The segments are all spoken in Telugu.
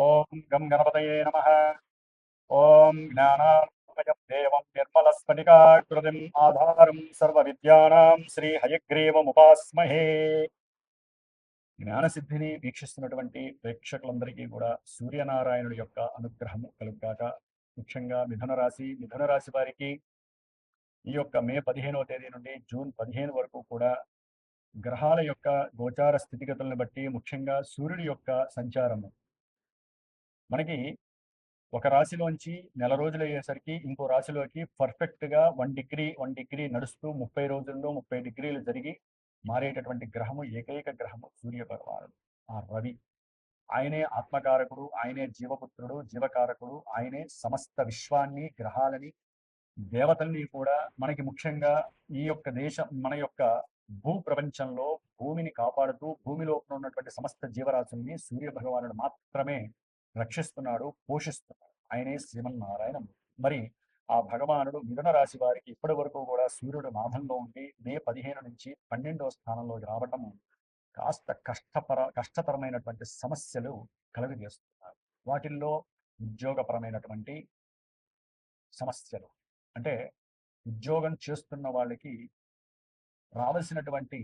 ఓం గం గణపతయే నమః. ఓం జ్ఞానామయం దేవం నిర్మలస్ఫటికాకృతిం ఆధారం సర్వవిద్యానాం శ్రీ హయగ్రీవముపాస్మహే. జ్ఞానసిద్ధిని వీక్షిస్తున్నటువంటి ప్రేక్షకులందరికీ కూడా సూర్యనారాయణుడి యొక్క అనుగ్రహము కలుగుగాక. ముఖ్యంగా మిథున రాశి వారికి ఈ యొక్క మే 15వ తేదీ నుండి జూన్ 15 వరకు కూడా గ్రహాల యొక్క గోచార స్థితిగతులను బట్టి ముఖ్యంగా సూర్యుడి యొక్క సంచారము మనకి ఒక రాశిలోంచి నెల రోజులు అయ్యేసరికి ఇంకో రాశిలోకి పర్ఫెక్ట్ గా 1 డిగ్రీ నడుస్తూ 30 రోజుల్లో 30 డిగ్రీలు జరిగి మారేటటువంటి గ్రహము ఏకైక గ్రహము సూర్య భగవానుడు, ఆ రవి. ఆయనే ఆత్మకారకుడు, ఆయనే జీవపుత్రుడు, జీవకారకుడు, ఆయనే సమస్త విశ్వాన్ని, గ్రహాలని, దేవతల్ని కూడా మనకి ముఖ్యంగా ఈ యొక్క దేశం మన యొక్క భూ ప్రపంచంలో భూమిని కాపాడుతూ భూమిలో ఉన్నటువంటి సమస్త జీవరాశుల్ని సూర్య భగవానుడు మాత్రమే రక్షిస్తున్నాడు, పోషిస్తున్నాడు. ఆయనే శ్రీమన్నారాయణ. మరి ఆ భగవానుడు మిథున రాశి వారికి ఇప్పటి వరకు కూడా సూర్యుడు నాభంలో ఉండి మే 15 నుంచి 12వ స్థానంలోకి రావటం కాస్త కష్టతరమైనటువంటి సమస్యలు కలుగజేస్తున్నారు. వాటిల్లో ఉద్యోగపరమైనటువంటి సమస్యలు, అంటే ఉద్యోగం చేస్తున్న వాళ్ళకి రావాల్సినటువంటి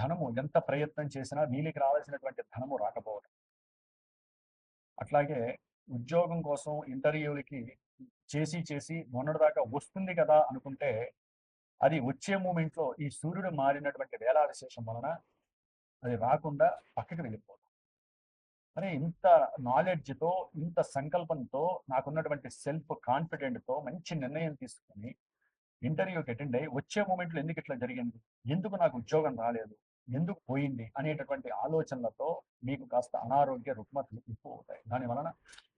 ధనము ఎంత ప్రయత్నం చేసినా వీళ్ళకి రావాల్సినటువంటి ధనము రాకపోవడం. అట్లాగే ఉద్యోగం కోసం ఇంటర్వ్యూలకి చేసి మొన్నటిదాకా వస్తుంది కదా అనుకుంటే అది వచ్చే మూమెంట్లో ఈ సూర్యుడు మారినటువంటి వేళా విశేషం వలన అది రాకుండా పక్కకి వెళ్ళిపోతుంది. మరి ఇంత నాలెడ్జ్తో, ఇంత సంకల్పంతో, నాకున్నటువంటి సెల్ఫ్ కాన్ఫిడెంట్తో మంచి నిర్ణయం తీసుకుని ఇంటర్వ్యూకి అటెండ్ అయ్యి వచ్చే మూమెంట్లో ఎందుకు ఇట్లా జరిగింది, ఎందుకు నాకు ఉద్యోగం రాలేదు, ఎందుకు పోయింది అనేటటువంటి ఆలోచనలతో మీకు కాస్త అనారోగ్య రుగ్మతలు ఎక్కువ అవుతాయి. దాని వలన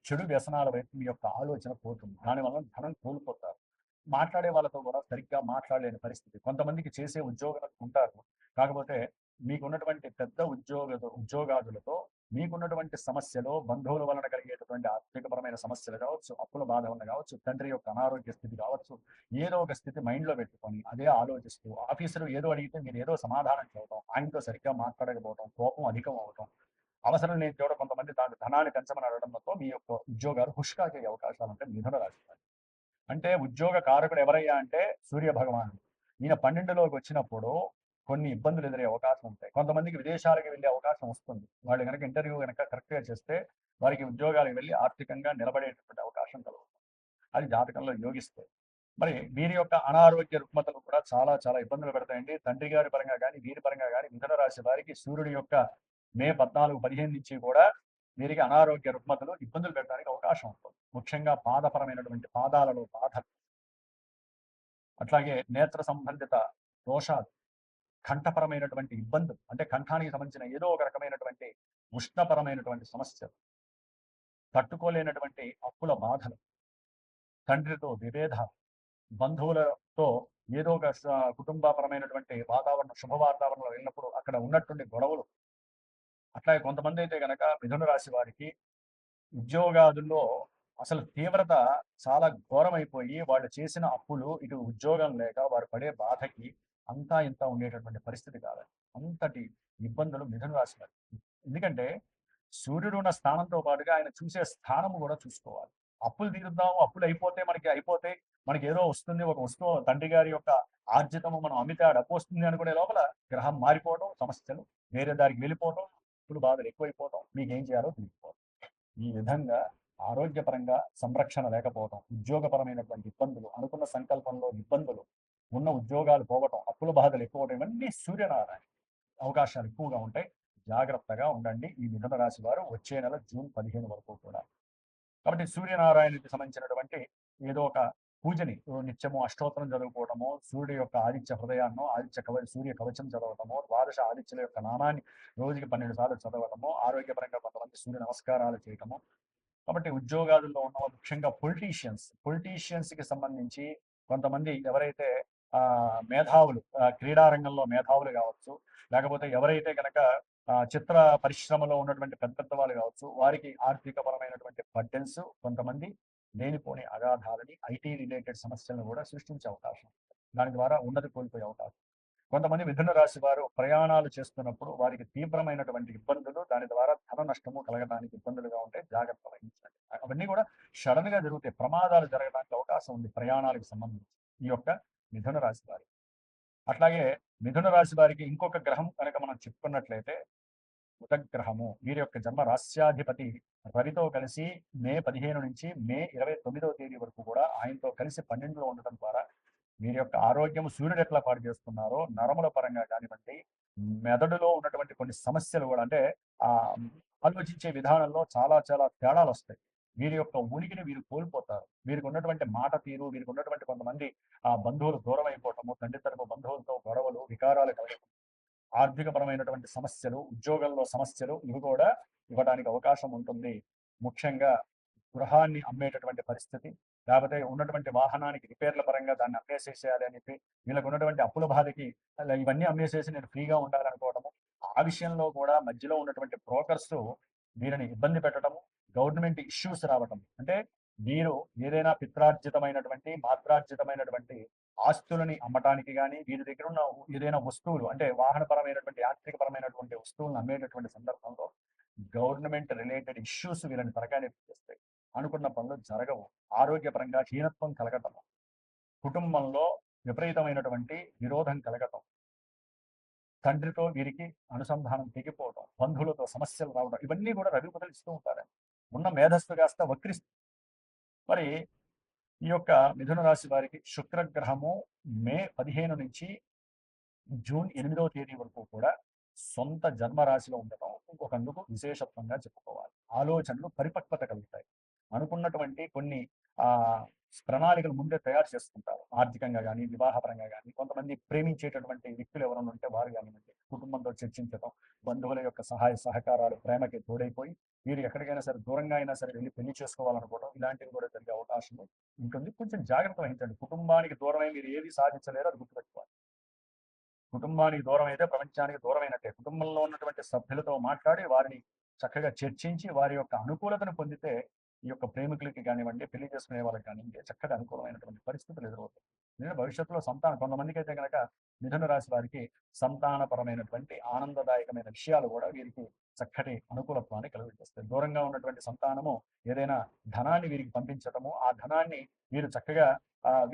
చెడు వ్యసనాల వైపు మీ యొక్క ఆలోచన పోతుంది. దాని వలన ధనం కోల్పోతారు. మాట్లాడే వాళ్ళతో కూడా సరిగ్గా మాట్లాడలేని పరిస్థితి. కొంతమందికి చేసే ఉద్యోగాలు ఉంటారు, కాకపోతే మీకున్నటువంటి పెద్ద ఉద్యోగాదులతో మీకున్నటువంటి సమస్యలు, బంధువుల వలన కలిగేటటువంటి ఆర్థికపరమైన సమస్యలు కావచ్చు, అప్పుల బాధ వలన కావచ్చు, తండ్రి యొక్క అనారోగ్య స్థితి కావచ్చు, ఏదో ఒక స్థితి మైండ్లో పెట్టుకొని అదే ఆలోచిస్తూ ఆఫీసులో ఏదో అడిగితే మీరు ఏదో సమాధానం చెప్పడం, ఆయనతో సరిగ్గా మాట్లాడకపోవడం, కోపం అధికం అవడం, అవసరం లేని చోట కొంతమంది దాని ధనాన్ని పెంచమని అడగడంతో మీ యొక్క ఉద్యోగాలు హుష్కాకే అవకాశాలు ఉంటాయి మిథున రాశి. అంటే ఉద్యోగ కారకుడు ఎవరయ్యా అంటే సూర్య భగవానుడు. ఈయన 12లోకి వచ్చినప్పుడు కొన్ని ఇబ్బందులు ఎదురే అవకాశం ఉంటాయి. కొంతమందికి విదేశాలకు వెళ్ళే అవకాశం వస్తుంది. వాళ్ళు కనుక ఇంటర్వ్యూ కనుక కరెక్ట్గా చేస్తే వారికి ఉద్యోగాలకు వెళ్ళి ఆర్థికంగా నిలబడేటటువంటి అవకాశం కలుగుతుంది. అది జాతకంలో యోగిస్తే. మరి వీరి యొక్క అనారోగ్య రుగ్మతలు కూడా చాలా చాలా ఇబ్బందులు పెడతాయండి. తండ్రి గారి పరంగా కానీ వీరి పరంగా కానీ మిథున రాశి వారికి సూర్యుడి యొక్క మే 14, 15 నుంచి కూడా వీరికి అనారోగ్య రుగ్మతలు ఇబ్బందులు పెట్టడానికి అవకాశం ఉంటుంది. ముఖ్యంగా పాదపరమైనటువంటి పాదాలలో బాధలు, అట్లాగే నేత్ర సంబంధిత దోషాలు, కంఠపరమైనటువంటి ఇబ్బందులు, అంటే కంఠానికి సంబంధించిన ఏదో ఒక రకమైనటువంటి ఉష్ణపరమైనటువంటి సమస్యలు, తట్టుకోలేనటువంటి అప్పుల బాధలు, తండ్రితో విభేదాలు, బంధువులతో ఏదో ఒక కుటుంబపరమైనటువంటి వాతావరణం, శుభ వాతావరణంలో వెళ్ళినప్పుడు అక్కడ ఉన్నటువంటి గొడవలు. అట్లాగే కొంతమంది అయితే కనుక మిథున రాశి వారికి ఉద్యోగాదుల్లో అసలు తీవ్రత చాలా ఘోరమైపోయి వాళ్ళు చేసిన అప్పులు, ఇటు ఉద్యోగం లేక వారు పడే బాధకి అంతా ఇంత ఉండేటటువంటి పరిస్థితి కాదు. అంతటి ఇబ్బందులు మిథున రాశి వారికి. ఎందుకంటే సూర్యుడు ఉన్న స్థానంతో పాటుగా ఆయన చూసే స్థానము కూడా చూసుకోవాలి. అప్పులు తీరుద్దాము, అప్పులు అయిపోతే మనకి ఏదో వస్తుంది, ఒక వస్తువు తండ్రి గారి యొక్క ఆర్జితము మనం అమ్మితే ఆ డబ్బు వస్తుంది అనుకునే లోపల గ్రహం మారిపోవడం, సమస్యలు వేరే దారికి వెళ్ళిపోవడం, అప్పులు బాధలు ఎక్కువైపోవడం, మీకేం చేయాలో తెలియకపోవడం. ఈ విధంగా ఆరోగ్యపరంగా సంరక్షణ లేకపోవడం, ఉద్యోగపరమైనటువంటి ఇబ్బందులు, అనుకున్న సంకల్పంలో ఇబ్బందులు, ఉన్న ఉద్యోగాలు పోవటం, అప్పుల బాధలు ఎక్కువ, ఇవన్నీ సూర్యనారాయణ అవకాశాలు ఎక్కువగా ఉంటాయి. జాగ్రత్తగా ఉండండి ఈ మిథున రాశి వారు వచ్చే నెల జూన్ 15 వరకు కూడా. కాబట్టి సూర్యనారాయణకి సంబంధించినటువంటి ఏదో ఒక పూజని నిత్యము అష్టోత్తరం చదువుకోవటము, సూర్యుడి యొక్క ఆదిత్య హృదయాన్నో, సూర్య కవచం చదవటము, ద్వాదశ ఆదిత్యుల యొక్క నామాన్ని రోజుకి 12 సార్లు చదవటము, ఆరోగ్యపరంగా కొంతమంది సూర్య నమస్కారాలు చేయటము. కాబట్టి ఉద్యోగాలలో ఉన్న ముఖ్యంగా పొలిటీషియన్స్ కి సంబంధించి కొంతమంది ఎవరైతే మేధావులు, క్రీడా రంగంలో మేధావులు కావచ్చు, లేకపోతే ఎవరైతే కనుక చిత్ర పరిశ్రమలో ఉన్నటువంటి పెద్ద పెద్ద వాళ్ళు కావచ్చు, వారికి ఆర్థికపరమైనటువంటి బర్డెన్స్, కొంతమంది లేనిపోని అగాధాలని, ఐటీ రిలేటెడ్ సమస్యలను కూడా సృష్టించే అవకాశం, దాని ద్వారా ఉన్నతి కోల్పోయే అవకాశం. కొంతమంది మిథున రాశి వారు ప్రయాణాలు చేస్తున్నప్పుడు వారికి తీవ్రమైనటువంటి ఇబ్బందులు, దాని ద్వారా ధన నష్టము కలగడానికి ఇబ్బందులుగా ఉంటాయి. జాగ్రత్త వహించండి. అవన్నీ కూడా సడన్ గా జరుగుతాయి. ప్రమాదాలు జరగడానికి అవకాశం ఉంది ప్రయాణాలకు సంబంధించి ఈ యొక్క మిథున రాశి వారికి. అట్లాగే మిథున రాశి వారికి ఇంకొక గ్రహం కనుక మనం చెప్పుకున్నట్లయితే బుధగ్రహము. వీరి యొక్క జన్మ రాశ్యాధిపతి రవితో కలిసి మే 15 నుంచి మే 29వ తేదీ వరకు కూడా ఆయనతో కలిసి 12లో ఉండటం ద్వారా వీరి యొక్క ఆరోగ్యం సూర్యుడు ఎట్లా పాడు చేస్తున్నారో నరముల పరంగా కానివ్వండి, మెదడులో ఉన్నటువంటి కొన్ని సమస్యలు కూడా అంటే ఆ ఆలోచించే విధానంలో చాలా చాలా తేడాలు వస్తాయి. వీరి యొక్క ఉనికిని వీరు కోల్పోతారు. వీరికి ఉన్నటువంటి మాట తీరు, వీరికి ఉన్నటువంటి కొంతమంది బంధువులు దూరం అయిపోవటము, తండ్రి తరపు బంధువులతో గొడవలు, వికారాలు కలగడం, ఆర్థికపరమైనటువంటి సమస్యలు, ఉద్యోగంలో సమస్యలు ఇవి కూడా ఇవ్వడానికి అవకాశం ఉంటుంది. ముఖ్యంగా గృహాన్ని అమ్మేటటువంటి పరిస్థితి, లేకపోతే ఉన్నటువంటి వాహనానికి రిపేర్ల పరంగా దాన్ని అమ్మేసేసేయాలి అని చెప్పి వీళ్ళకు ఉన్నటువంటి అప్పుల బాధకి ఇవన్నీ అమ్మేసేసి నేను ఫ్రీగా ఉండాలనుకోవడము. ఆ విషయంలో కూడా మధ్యలో ఉన్నటువంటి బ్రోకర్స్ వీరిని ఇబ్బంది పెట్టడము, గవర్నమెంట్ ఇష్యూస్ రావటం. అంటే వీరు ఏదైనా పిత్రార్జితమైనటువంటి, మాత్రార్జితమైనటువంటి ఆస్తులని అమ్మటానికి కానీ, వీరి దగ్గర ఉన్న ఏదైనా వస్తువులు అంటే వాహనపరమైనటువంటి, యాంత్రికపరమైనటువంటి వస్తువులను అమ్మేటటువంటి సందర్భంలో గవర్నమెంట్ రిలేటెడ్ ఇష్యూస్ వీళ్ళని తలకాయ చేస్తాయి. అనుకున్న పనులు జరగవు. ఆరోగ్యపరంగా హీనత్వం కలగటం, కుటుంబంలో విపరీతమైనటువంటి విరోధం కలగటం, తండ్రితో వీరికి అనుసంధానం తెగిపోవడం, బంధువులతో సమస్యలు రావడం, ఇవన్నీ కూడా రవి ఇస్తూ ఉంటారు. ఉన్న మేధస్సు కాస్త వక్రిస్తూ. మరి ఈ యొక్క మిథున రాశి వారికి శుక్రగ్రహము మే 15 నుంచి జూన్ 8వ తేదీ వరకు కూడా సొంత జన్మరాశిలో ఉండటం ఇంకొకందుకు విశేషత్వంగా చెప్పుకోవాలి. ఆలోచనలు పరిపక్వత కలుగుతాయి. అనుకున్నటువంటి కొన్ని ఆ ప్రణాళికలు ముందే తయారు చేసుకుంటారు. ఆర్థికంగా కానీ, వివాహపరంగా కానీ, కొంతమంది ప్రేమించేటటువంటి వ్యక్తులు ఎవరైనా ఉంటే వారు కానివ్వండి, కుటుంబంతో చర్చించడం, బంధువుల యొక్క సహాయ సహకారాలు ప్రేమకి తోడైపోయి వీరు ఎక్కడికైనా సరే దూరంగా అయినా సరే వెళ్ళి పెళ్లి చేసుకోవాలనుకోవడం, ఇలాంటివి కూడా జరిగే అవకాశం ఉంటుంది. కొంచెం జాగ్రత్త వహించండి. కుటుంబానికి దూరమై మీరు ఏది సాధించలేరు, అది గుర్తుపెట్టుకోవాలి. కుటుంబానికి దూరం అయితే ప్రపంచానికి దూరమైనట్టే. కుటుంబంలో ఉన్నటువంటి సభ్యులతో మాట్లాడి వారిని చక్కగా చర్చించి వారి యొక్క అనుకూలతను పొందితే ఈ యొక్క ప్రేమికులకి కానివ్వండి, పెళ్లి చేసుకునే వాళ్ళకి కానివ్వండి చక్కటి అనుకూలమైనటువంటి పరిస్థితులు ఎదురవుతాయి. ఎందుకంటే భవిష్యత్తులో కొంతమందికి అయితే కనుక మిథున రాశి వారికి సంతానపరమైనటువంటి ఆనందదాయకమైన విషయాలు కూడా వీరికి చక్కటి అనుకూలత్వాన్ని కలుగజేస్తాయి. దూరంగా ఉన్నటువంటి సంతానము ఏదైనా ధనాన్ని వీరికి పంపించటము, ఆ ధనాన్ని వీరు చక్కగా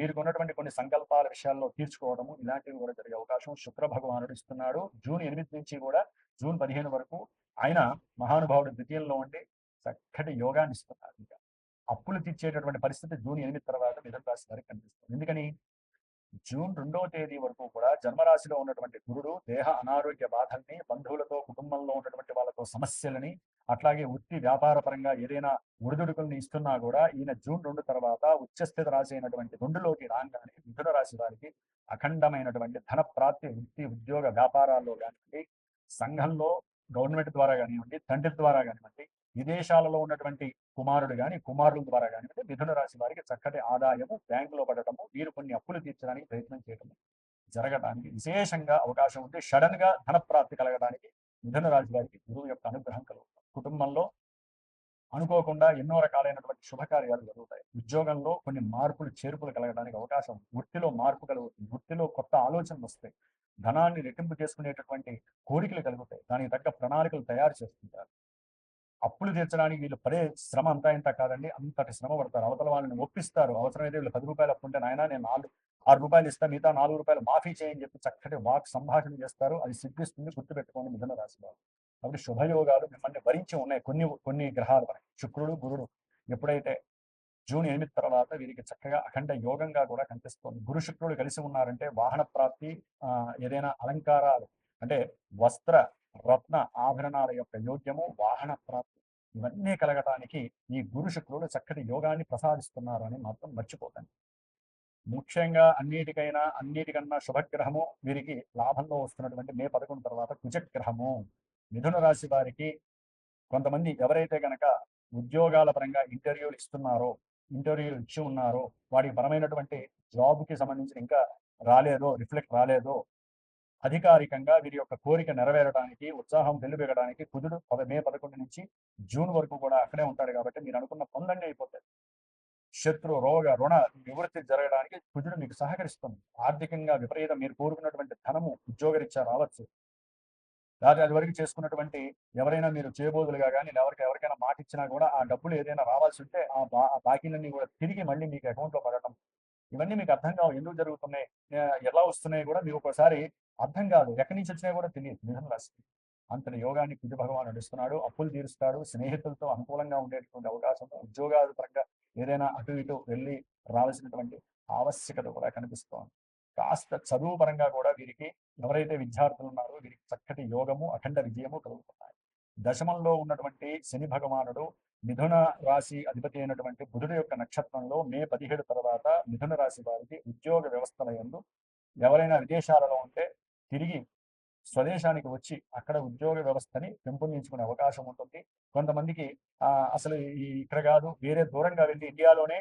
వీరికి ఉన్నటువంటి కొన్ని సంకల్పాల విషయాల్లో తీర్చుకోవడము, ఇలాంటివి కూడా జరిగే అవకాశం శుక్ర భగవానుడు ఇస్తున్నాడు. జూన్ 8 నుంచి కూడా జూన్ 15 వరకు ఆయన మహానుభావుడు ద్వితీయంలో ఉండి చక్కటి యోగాన్ని ఇస్తున్నారు. ఇంకా అప్పులు తీర్చేటటువంటి పరిస్థితి జూన్ 8 తర్వాత మిథున రాశి వారికి కనిపిస్తుంది. ఎందుకని జూన్ 2వ తేదీ వరకు కూడా జన్మరాశిలో ఉన్నటువంటి గురుడు దేహ అనారోగ్య బాధల్ని, బంధువులతో కుటుంబంలో ఉన్నటువంటి వాళ్ళతో సమస్యలని, అట్లాగే వృత్తి వ్యాపార పరంగా ఏదైనా ఒడిదుడుకుల్ని ఇస్తున్నా కూడా ఈయన జూన్ 2 తర్వాత ఉచ్చస్థిత రాశి అయినటువంటి 2లోకి రాగానే మిథున రాశి వారికి అఖండమైనటువంటి ధన ప్రాప్తి, వృత్తి ఉద్యోగ వ్యాపారాల్లో కానివ్వండి, సంఘంలో గవర్నమెంట్ ద్వారా కానివ్వండి, తండ్రి ద్వారా కానివ్వండి, విదేశాలలో ఉన్నటువంటి కుమారుడు కానీ కుమారుల ద్వారా కానివ్వండి మిథున రాశి వారికి చక్కటి ఆదాయము బ్యాంకులో పడటము, వీరు కొన్ని అప్పులు తీర్చడానికి ప్రయత్నం చేయటము జరగడానికి విశేషంగా అవకాశం ఉంది. సడన్ గా ధన ప్రాప్తి కలగడానికి మిథున రాశి వారికి గురువు యొక్క అనుగ్రహం కలుగుతుంది. కుటుంబంలో అనుకోకుండా ఎన్నో రకాలైనటువంటి శుభకార్యాలు జరుగుతాయి. ఉద్యోగంలో కొన్ని మార్పులు చేర్పులు కలగడానికి అవకాశం, వృత్తిలో మార్పు కలుగుతుంది, వృత్తిలో కొత్త ఆలోచనలు వస్తాయి, ధనాన్ని రెట్టింపు చేసుకునేటటువంటి కోరికలు కలుగుతాయి, దానికి తగ్గ ప్రణాళికలు తయారు చేస్తుంటారు. అప్పులు తీర్చడానికి వీళ్ళు పడే శ్రమ అంతా ఇంత కాదండి, అంతటి శ్రమ పడతారు. అవతల వాళ్ళని ఒప్పిస్తారు. అవసరమైతే వీళ్ళు 10 రూపాయలు అప్పు ఉంటే నాయన నేను 6 రూపాయలు ఇస్తా, మిగతా 4 రూపాయలు మాఫీ చేయని చెప్పి చక్కటి వాక్ సంభాషణ చేస్తారు. అది సిద్ధిస్తుంది. గుర్తుపెట్టుకోండి మిథున రాశి వారు. కాబట్టి శుభయోగాలు మిమ్మల్ని భరించి ఉన్నాయి కొన్ని కొన్ని గ్రహాలు మనకి. శుక్రుడు గురుడు ఎప్పుడైతే జూన్ 8 తర్వాత వీరికి చక్కగా అఖండ యోగంగా కూడా కనిపిస్తుంది. గురు శుక్రుడు కలిసి ఉన్నారంటే వాహన ప్రాప్తి, ఏదైనా అలంకారాలు అంటే వస్త్ర రత్న ఆభరణాల యొక్క యోగ్యము, వాహన ప్రాప్తి ఇవన్నీ కలగటానికి ఈ గురు శుక్రుడు చక్కటి యోగాన్ని ప్రసాదిస్తున్నారు అని మాత్రం మర్చిపోకండి. ముఖ్యంగా అన్నిటికన్నా శుభగ్రహము వీరికి లాభంలో వస్తున్నటువంటి మే 11 తర్వాత కుజగ్రహము. మిథున రాశి వారికి కొంతమంది ఎవరైతే కనుక ఉద్యోగాల పరంగా ఇంటర్వ్యూలు ఇచ్చి ఉన్నారో వాటికి పరమైనటువంటి జాబ్కి సంబంధించిన ఇంకా రిఫ్లెక్ట్ రాలేదో అధికారికంగా వీరి యొక్క కోరిక నెరవేరడానికి, ఉత్సాహం వెల్లుబెగడానికి కుజుడు మే 11 నుంచి జూన్ వరకు కూడా అక్కడే ఉంటాడు. కాబట్టి మీరు అనుకున్న పనులన్నీ అయిపోతాయి. శత్రు రోగ రుణ నివృత్తి జరగడానికి కుజుడు మీకు సహకరిస్తుంది. ఆర్థికంగా విపరీతం మీరు కోరుకున్నటువంటి ధనము ఉద్యోగరీత్యా రావచ్చు. లేదా అది వరకు చేసుకున్నటువంటి ఎవరైనా మీరు చేయబోదులుగా కానీ ఎవరికైనా మాట ఇచ్చినా కూడా ఆ డబ్బులు ఏదైనా రావాల్సి ఉంటే ఆ బాకీలన్నీ కూడా తిరిగి మళ్ళీ మీకు అకౌంట్లో పడటం, ఇవన్నీ మీకు అర్థం కావు. ఎందుకు జరుగుతున్నాయి, ఎలా వస్తున్నాయి కూడా మీకు ఒకసారి అర్థం కాదు. ఎక్కడి నుంచి వచ్చినాయి కూడా తెలియదు. మిథున రాశి అంతటి యోగాన్ని కుజ భగవాన్ నడుస్తున్నాడు. అప్పులు తీరుస్తాడు. స్నేహితులతో అనుకూలంగా ఉండేటువంటి అవకాశం, ఉద్యోగాల పరంగా ఏదైనా అటు ఇటు వెళ్ళి రావాల్సినటువంటి ఆవశ్యకత కూడా కనిపిస్తోంది. కాస్త చదువు పరంగా కూడా వీరికి ఎవరైతే విద్యార్థులు ఉన్నారో వీరికి చక్కటి యోగము అఖండ విజయము కలుగుతున్నాయి. దశమంలో ఉన్నటువంటి శని భగవానుడు మిథున రాశి అధిపతి అయినటువంటి బుధుడు యొక్క నక్షత్రంలో మే 17 తర్వాత మిథున రాశి వారికి ఉద్యోగ వ్యవస్థల యందు ఎవరైనా విదేశాలలో ఉంటే తిరిగి స్వదేశానికి వచ్చి అక్కడ ఉద్యోగ వ్యవస్థని పెంపొందించుకునే అవకాశం ఉంటుంది. కొంతమందికి అసలు ఇక్కడ కాదు, వేరే దూరంగా వెళ్ళి ఇండియాలోనే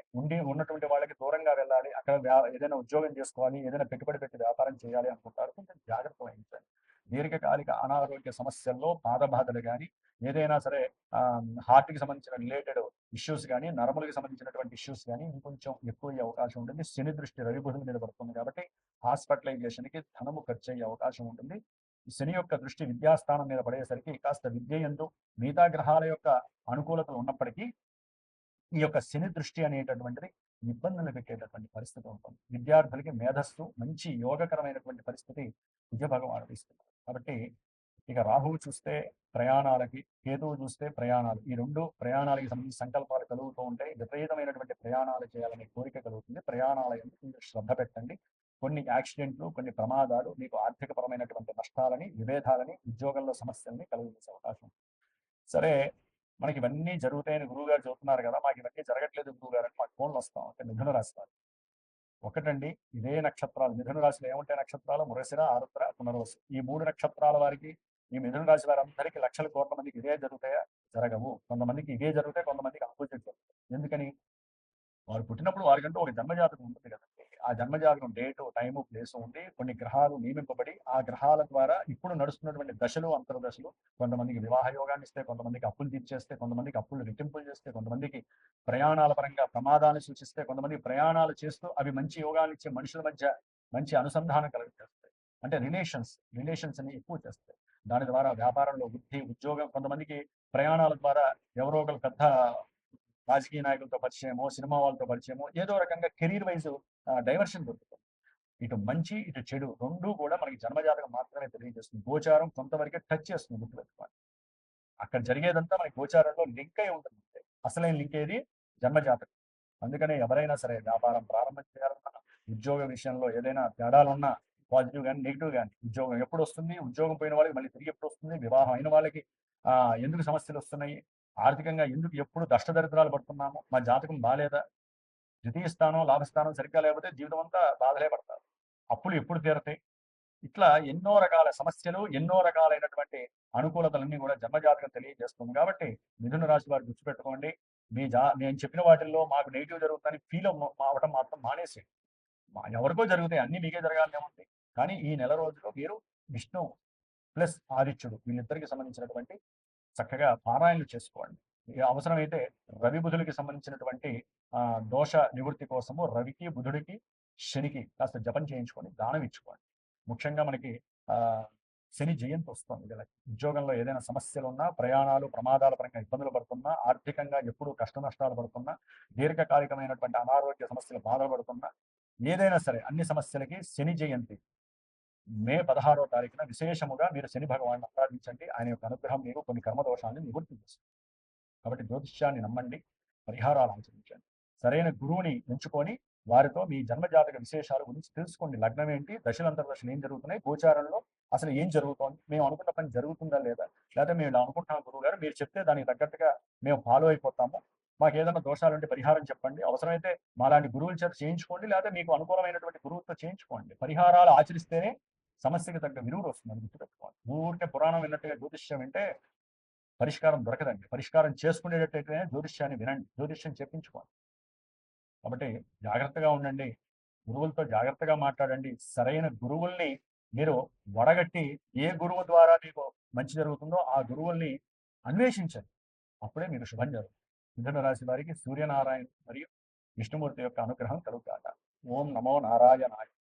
ఉన్నటువంటి వాళ్ళకి దూరంగా వెళ్ళాలి, అక్కడ ఏదైనా ఉద్యోగం చేసుకోవాలి, ఏదైనా పెట్టుబడి పెట్టి వ్యాపారం చేయాలి అనుకుంటారు. కొంచెం జాగ్రత్త వహించాలి. దీర్ఘకాలిక అనారోగ్య సమస్యల్లో పాదబాధలు కానీ ఏదైనా సరే హార్ట్కి సంబంధించిన రిలేటెడ్ ఇష్యూస్ కానీ నరములకి సంబంధించినటువంటి ఇష్యూస్ కానీ ఇంకొంచెం ఎక్కువ అయ్యే అవకాశం ఉంటుంది. శని దృష్టి రవి బుధుల మీద పడుతుంది కాబట్టి హాస్పిటలైజేషన్కి ధనము ఖర్చు అయ్యే అవకాశం ఉంటుంది. శని యొక్క దృష్టి విద్యాస్థానం మీద పడేసరికి కాస్త విద్య యందు మిగతా గ్రహాల యొక్క అనుకూలతలు ఉన్నప్పటికీ ఈ యొక్క శని దృష్టి అనేటటువంటిది ఇబ్బందులు పెట్టేటటువంటి పరిస్థితి ఉంటుంది. విద్యార్థులకి మేధస్సు మంచి యోగకరమైనటువంటి పరిస్థితి కుజ భగవానుడు ఇస్తున్నారు. కాబట్టి ఇక రాహువు చూస్తే ప్రయాణాలకి, కేతువు చూస్తే ప్రయాణాలు, ఈ రెండు ప్రయాణాలకి సంబంధించి సంకల్పాలు కలుగుతూ ఉంటాయి. విపరీతమైనటువంటి ప్రయాణాలు చేయాలనే కోరిక కలుగుతుంది. ప్రయాణాల ఎందుకు శ్రద్ధ పెట్టండి. కొన్ని యాక్సిడెంట్లు, కొన్ని ప్రమాదాలు మీకు ఆర్థికపరమైనటువంటి నష్టాలని, విభేదాలని, ఉద్యోగంలో సమస్యల్ని కలిగించే అవకాశం. సరే, మనకి ఇవన్నీ జరుగుతాయని గురువు గారు చెబుతున్నారు కదా, మాకు ఇవన్నీ జరగట్లేదు గురువు గారు అని మాకు ఫోన్లు వస్తాం. అంటే మిథున రాశి వారు ఒకటండి, ఇదే నక్షత్రాలు మిథున రాశిలో ఏముంటాయి నక్షత్రాలు? మృగశిర, ఆరుద్ర, పునర్వసు. ఈ 3 నక్షత్రాల వారికి, ఈ మిథున రాశి వారందరికీ లక్షల కోట్ల మందికి ఇదే జరుగుతాయా? జరగవు. కొంతమందికి ఇవే జరుగుతాయి, కొంతమందికి ఆపోజిట్ జరుగుతాయి. ఎందుకని? వారు పుట్టినప్పుడు వారికంటూ ఒక జన్మజాతకం ఉంటుంది కదండి. ఆ జన్మజాతకం డేటు, టైము, ప్లేసు ఉండి కొన్ని గ్రహాలు నియమింపబడి ఆ గ్రహాల ద్వారా ఇప్పుడు నడుస్తున్నటువంటి దశలు, అంతర్దశలు కొంతమందికి వివాహ యోగాన్ని ఇస్తే, కొంతమందికి అప్పులు తీర్చేస్తే, కొంతమందికి అప్పులు రెట్టింపులు చేస్తే, కొంతమందికి ప్రయాణాల పరంగా ప్రమాదాన్ని సూచిస్తే, కొంతమంది ప్రయాణాలు చేస్తూ అవి మంచి యోగాన్ని ఇచ్చే మనుషుల మధ్య మంచి అనుసంధానం కలిగజేస్తాయి. అంటే రిలేషన్స్ అని ఎక్కువ చేస్తాయి. దాని ద్వారా వ్యాపారంలో వృద్ధి, ఉద్యోగం, కొంతమందికి ప్రయాణాల ద్వారా ఎవరో ఒకరు పెద్ద రాజకీయ నాయకులతో పరిచయమో, సినిమా వాళ్ళతో పరిచయమో, ఏదో రకంగా కెరీర్ వైజ్ డైవర్షన్ దొరుకుతుంది. ఇటు మంచి, ఇటు చెడు రెండూ కూడా మనకి జన్మజాతకం మాత్రమే తెలియజేస్తుంది. గోచారం కొంతవరకే టచ్ చేస్తుంది, గుర్తుపెట్టుకోండి. అక్కడ జరిగేదంతా మనకి గోచారంలో లింక్ అయి ఉంటుంది. అసలైన లింక్ ఏది? జన్మజాతకం. అందుకనే ఎవరైనా సరే వ్యాపారం ప్రారంభం చేయాలన్నా, ఉద్యోగ విషయంలో ఏదైనా తేడాలున్నా, పాజిటివ్ కానీ నెగిటివ్ కానీ, ఉద్యోగం ఎప్పుడు వస్తుంది, ఉద్యోగం పోయిన వాళ్ళకి మళ్ళీ తిరిగి ఎప్పుడు వస్తుంది, వివాహం అయిన వాళ్ళకి ఎందుకు సమస్యలు వస్తున్నాయి, ఆర్థికంగా ఎందుకు ఎప్పుడు దష్టదరిద్రాలు పడుతున్నాము, మా జాతకం బాగాలేదా, ద్వితీయ స్థానం లాభస్థానం సరిగ్గా లేకపోతే జీవితం అంతా బాధలే పడతారు, అప్పులు ఎప్పుడు తీరతాయి, ఇట్లా ఎన్నో రకాల సమస్యలు, ఎన్నో రకాలైనటువంటి అనుకూలతలన్నీ కూడా జన్మజాతకం తెలియజేస్తుంది. కాబట్టి మిథున రాశి వారు గుర్తుపెట్టుకోండి, నేను చెప్పిన వాటిల్లో మాకు నెగిటివ్ జరుగుతుందని ఫీల్ అవ్వడం మాత్రం మానేసి, ఎవరికో జరుగుతాయి, అన్ని మీకే జరగాలని ఏముంది. కానీ ఈ నెల రోజుల్లో మీరు విష్ణు ప్లస్ ఆదిత్యుడు వీళ్ళిద్దరికి సంబంధించినటువంటి చక్కగా పారాయణలు చేసుకోండి. అవసరమైతే రవి బుధులకి సంబంధించినటువంటి దోష నివృత్తి కోసము రవికి, బుధుడికి, శనికి కాస్త జపం చేయించుకొని దానం ఇచ్చుకోండి. ముఖ్యంగా మనకి శని జయంతి వస్తుంది కదా, ఉద్యోగంలో ఏదైనా సమస్యలు ఉన్నా, ప్రయాణాలు ప్రమాదాల పరంగా ఇబ్బందులు పడుతున్నా, ఆర్థికంగా ఎప్పుడు కష్ట నష్టాలు పడుతున్నా, దీర్ఘకాలికమైనటువంటి అనారోగ్య సమస్యలు బాధపడుతున్నా, ఏదైనా సరే అన్ని సమస్యలకి శని జయంతి మే 16వ తారీఖున విశేషముగా మీరు శని భగవాన్ని ఆరాధించండి. ఆయన యొక్క అనుగ్రహం మీకు కొన్ని కర్మదోషాన్ని నివృత్తి చేస్తుంది. కాబట్టి జ్యోతిష్యాన్ని నమ్మండి, పరిహారాలు ఆచరించండి. సరైన గురువుని ఎంచుకొని వారితో మీ జన్మజాతక విశేషాల గురించి తెలుసుకోండి. లగ్నం ఏంటి, దశలంతర్దశలు ఏం జరుగుతున్నాయి, గోచారంలో అసలు ఏం జరుగుతోంది, మేము అనుకున్న పని జరుగుతుందా లేదా, లేకపోతే మేము ఇలా అనుకుంటున్నాం గురువు గారు, మీరు చెప్తే దానికి తగ్గట్టుగా మేము ఫాలో అయిపోతాము, మాకు ఏదైనా దోషాలుంటే పరిహారం చెప్పండి, అవసరమైతే మాలాంటి గురువుల చేత చేయించుకోండి, లేకపోతే మీకు అనుకూలమైనటువంటి గురువుతో చేయించుకోండి. పరిహారాలు ఆచరిస్తేనే సమస్యకి తగ్గ విరుగుడు వస్తుంది, గుర్తుపెట్టుకోండి. ఊరికే పురాణం విన్నట్టుగా జ్యోతిష్యం వింటే పరిష్కారం దొరకదండి. పరిష్కారం చేసుకునేటట్టయితే జ్యోతిష్యాన్ని వినండి, జ్యోతిష్యం చెప్పించుకోండి. కాబట్టి జాగ్రత్తగా ఉండండి, గురువులతో జాగ్రత్తగా మాట్లాడండి. సరైన గురువుల్ని మీరు వడగట్టి ఏ గురువు ద్వారా మీకు మంచి జరుగుతుందో ఆ గురువుల్ని అన్వేషించండి, అప్పుడే మీకు శుభం జరుగుతుంది. మిథున రాశి వారికి సూర్యనారాయణ మరియు విష్ణుమూర్తి యొక్క అనుగ్రహం కలుగుతాట. ఓం నమో నారాయణాయ.